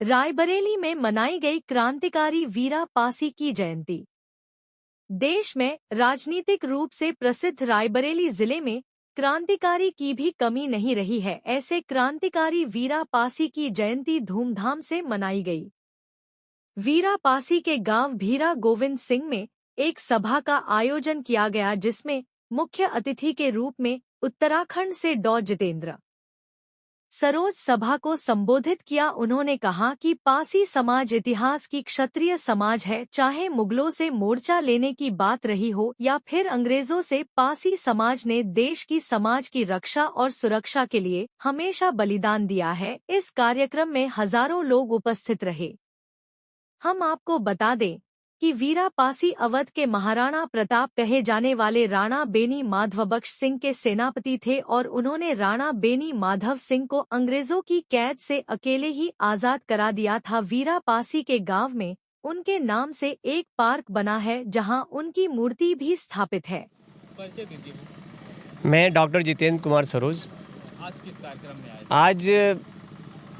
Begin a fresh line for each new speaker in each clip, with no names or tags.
रायबरेली में मनाई गई क्रांतिकारी वीरा पासी की जयंती। देश में राजनीतिक रूप से प्रसिद्ध रायबरेली जिले में क्रांतिकारी की भी कमी नहीं रही है। ऐसे क्रांतिकारी वीरा पासी की जयंती धूमधाम से मनाई गई। वीरा पासी के गांव भीरा गोविंद सिंह में एक सभा का आयोजन किया गया, जिसमें मुख्य अतिथि के रूप में उत्तराखंड से डॉ जितेंद्र सरोज सभा को संबोधित किया। उन्होंने कहा कि पासी समाज इतिहास की क्षत्रिय समाज है। चाहे मुगलों से मोर्चा लेने की बात रही हो या फिर अंग्रेजों से, पासी समाज ने देश की समाज की रक्षा और सुरक्षा के लिए हमेशा बलिदान दिया है। इस कार्यक्रम में हजारों लोग उपस्थित रहे। हम आपको बता दें कि वीरा पासी अवध के महाराणा प्रताप कहे जाने वाले राणा बेनी माधवबख्श सिंह के सेनापति थे और उन्होंने राणा बेनी माधव सिंह को अंग्रेजों की कैद से अकेले ही आजाद करा दिया था। वीरा पासी के गांव में उनके नाम से एक पार्क बना है, जहां उनकी मूर्ति भी स्थापित है।
मैं डॉक्टर जितेंद्र कुमार सरोज।
आज किस कार्यक्रम में आए?
आज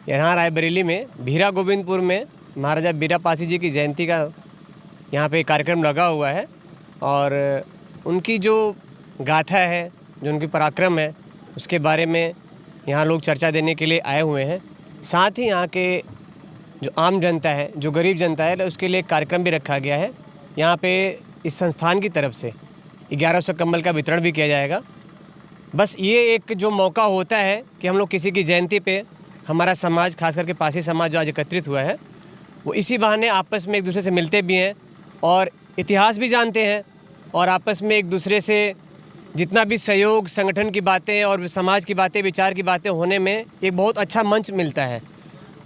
यहाँ रायबरेली में भीरा गोविंदपुर में महाराजा वीरा पासी जी की जयंती का यहाँ पे कार्यक्रम लगा हुआ है और उनकी जो गाथा है, जो उनकी पराक्रम है, उसके बारे में यहाँ लोग चर्चा देने के लिए आए हुए हैं। साथ ही यहाँ के जो आम जनता है, जो गरीब जनता है, उसके लिए एक कार्यक्रम भी रखा गया है। यहाँ पे इस संस्थान की तरफ से 1100 कंबल का वितरण भी किया जाएगा। बस ये एक जो मौका होता है कि हम लोग किसी की जयंती पे हमारा समाज, खास करके पासी समाज जो आज एकत्रित हुआ है, वो इसी बहाने आपस में एक दूसरे से मिलते भी हैं और इतिहास भी जानते हैं और आपस में एक दूसरे से जितना भी सहयोग, संगठन की बातें और समाज की बातें, विचार की बातें होने में एक बहुत अच्छा मंच मिलता है।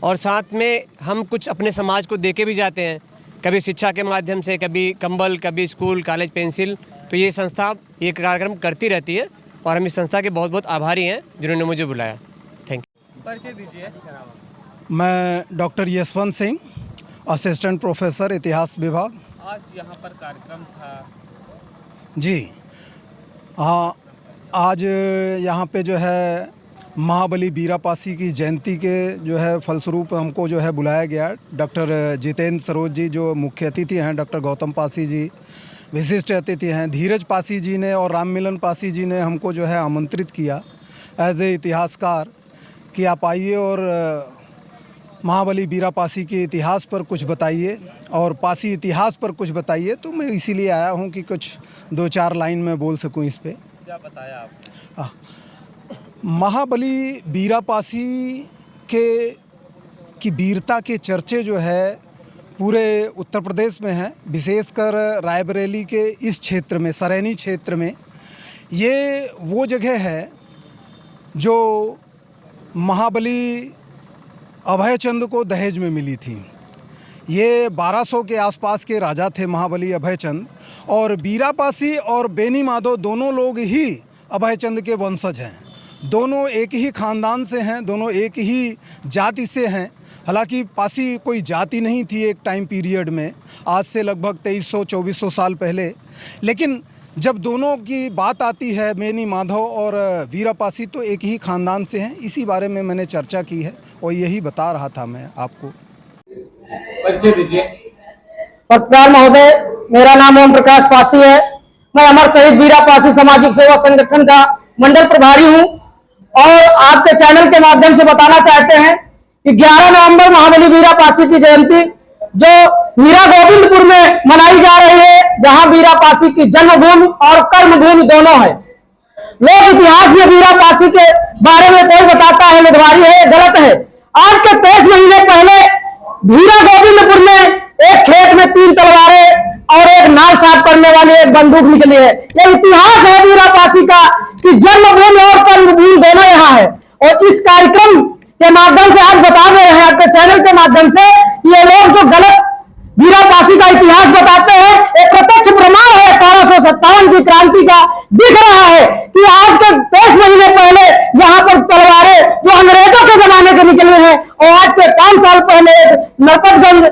और साथ में हम कुछ अपने समाज को देके भी जाते हैं, कभी शिक्षा के माध्यम से, कभी कंबल, कभी स्कूल, कॉलेज, पेंसिल। तो ये संस्था ये कार्यक्रम करती रहती है और हम इस संस्था के बहुत बहुत आभारी हैं जिन्होंने मुझे बुलाया। Thank you.
परिचय दीजिए।
मैं doctor Yashwant Singh, assistant professor इतिहास विभाग।
आज यहाँ पर कार्यक्रम था
जी हाँ, आज यहाँ पे जो है महाबली वीरा पासी की जयंती के जो है फलस्वरूप हमको जो है बुलाया गया। डॉक्टर जितेंद्र सरोज जी जो मुख्य अतिथि हैं, डॉक्टर गौतम पासी जी विशिष्ट अतिथि हैं, धीरज पासी जी ने और राम मिलन पासी जी ने हमको जो है आमंत्रित किया एज ए इतिहासकार कि आप आइए और महाबली वीरा पासी के इतिहास पर कुछ बताइए और पासी इतिहास पर कुछ बताइए। तो मैं इसीलिए आया हूँ कि कुछ 2-4 लाइन में बोल सकूँ इस पे।
क्या बताया आपने?
महाबली वीरा पासी की वीरता के चर्चे जो है पूरे उत्तर प्रदेश में हैं, विशेषकर रायबरेली के इस क्षेत्र में, सरैनी क्षेत्र में। ये वो जगह है जो महाबली अभयचंद को दहेज में मिली थी। ये 1200 के आसपास के राजा थे महाबली अभयचंद, और वीरा पासी और बेनी माधव दोनों लोग ही अभयचंद के वंशज हैं। दोनों एक ही ख़ानदान से हैं, दोनों एक ही जाति से हैं। हालांकि पासी कोई जाति नहीं थी एक टाइम पीरियड में, आज से लगभग 2300-2400 साल पहले। लेकिन जब दोनों की बात आती है, बेनी माधव और वीरा पासी, तो एक ही ख़ानदान से हैं। इसी बारे में मैंने चर्चा की है और यही बता रहा था मैं आपको।
परिचय दीजिए।
पत्रकार महोदय, मेरा नाम ओम प्रकाश पासी है। मैं अमर शहीद वीरा पासी सामाजिक सेवा संगठन का मंडल प्रभारी हूं और आपके चैनल के माध्यम से बताना चाहते हैं कि 11 नवंबर महाबली वीरा पासी की जयंती जो वीरा गोविंदपुर में मनाई जा रही है, जहां वीरा पासी की जन्मभूमि और कर्मभूमि दोनों है। लोग इतिहास में वीरा पासी के बारे में कोई बताता है लुढ़वारी है, गलत है। आज के 23 महीने पहले वीरा गोविंदपुर में एक खेत में 3 तलवारें और एक नाल साफ करने वाली एक बंदूक निकली है। यह इतिहास है वीरा पासी का कि जन्मभूमि और कर्मभूमि दोनों यहाँ है। और इस कार्यक्रम के माध्यम से आज बता दे रहे हैं, आपके चैनल के माध्यम से, ये लोग जो गलत वीरा पासी का इतिहास बताते हैं, एक प्रत्यक्ष प्रमाण है 1857 की क्रांति का। दिख रहा है कि आज के 23 महीने पहले यहाँ पर तलवारें जो अंग्रेजों के जमाने के निकली हैं और आज के 5 साल पहले नरपतगंज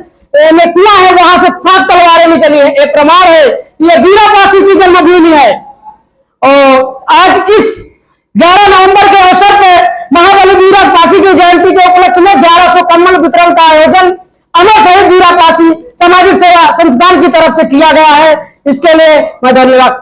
में किया है, वहां से 7 तलवारें निकली है। एक प्रमाण है ये वीरा पासी की जन्मभूमि है। और आज इस 11 नवंबर के अवसर पर महाबली वीरा पासी की जयंती के उपलक्ष्य में 1100 कम्बल वितरण का आयोजन अमर शहीद वीरा पासी सामाजिक सेवा संस्थान की तरफ से किया गया है। इसके लिए मैं धन्यवाद